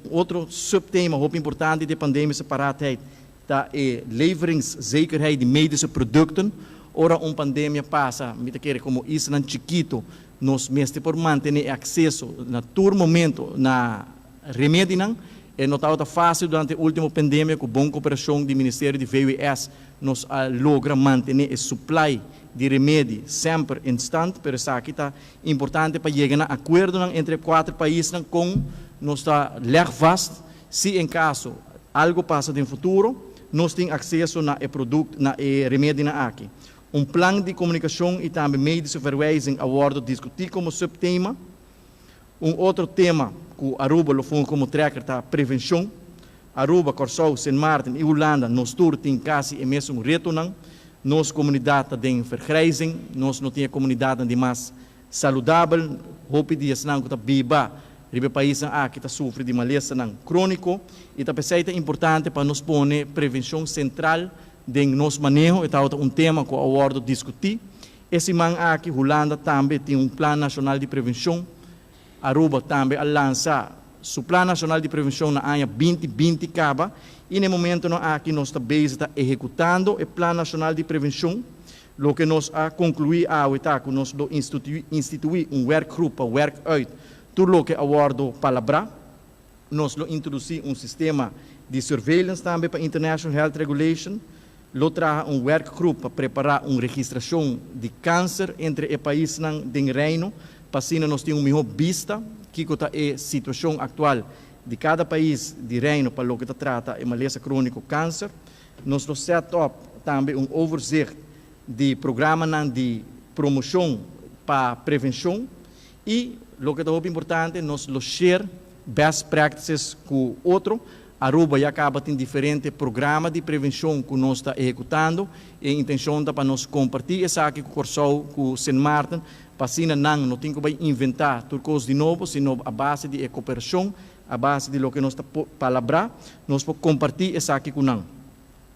outro subtema muito importante da pandemia separaatheid da leveringszekerheid de medische producten. Ora pandemia passa, me quer como isso não chiquito, nos mestre por manter acesso na todo momento na remédio não, e não está fácil durante a última pandemia com boa cooperação do Ministério de VWS nos logra manter o supply de remédio sempre instante, pero isso aqui está importante para chegar a acordo entre 4 países com nós está ler vast, se em caso algo passa no futuro, nós temos acesso na produto, na remédio aqui. Plano de comunicação e também medische verwijzing abordo discutir como subtema. Outro tema que Aruba lo foi como tracker está prevenção. Aruba, Curaçao, Sint Maarten e Holanda, nós todos temos quase o mesmo reto. Nossa comunidade tem vergrijzing, nós não temos comunidade de mais saudável. Hope dias não que está viva, ribe país que está sofre de malestar crônico e também é importante para nós pôr prevenção central de nosso manejo, é tema que eu abordo discutir. Esse man aqui, Holanda também tem plano nacional de prevenção. Aruba também lança o plano nacional de prevenção na ano 2020 acaba. E no momento aqui nós está executando o plano nacional de prevenção. O que nós concluí que nós instituir workgroup para work out tudo o que abordo palavra. Nós introduzir sistema de surveillance também para International Health Regulation. Lo traga workgroup para preparar registração de câncer entre os países do reino, para assim nós temos uma melhor vista que é a situação atual de cada país do reino para o que trata de malestar crônico câncer. Nós set up também overzicht de programa de promoção para prevenção e o que é muito importante, nós share best practices com outro. Aruba já acaba tem diferentes programas de prevenção que nós está executando e a intenção é para nós compartilhar isso aqui com o Curaçao, com Sint Maarten, para assim não tem que inventar tudo coisa de novo, sino a base de cooperação, a base de lo que nós está palavra, nós podemos compartilhar isso aqui com nós.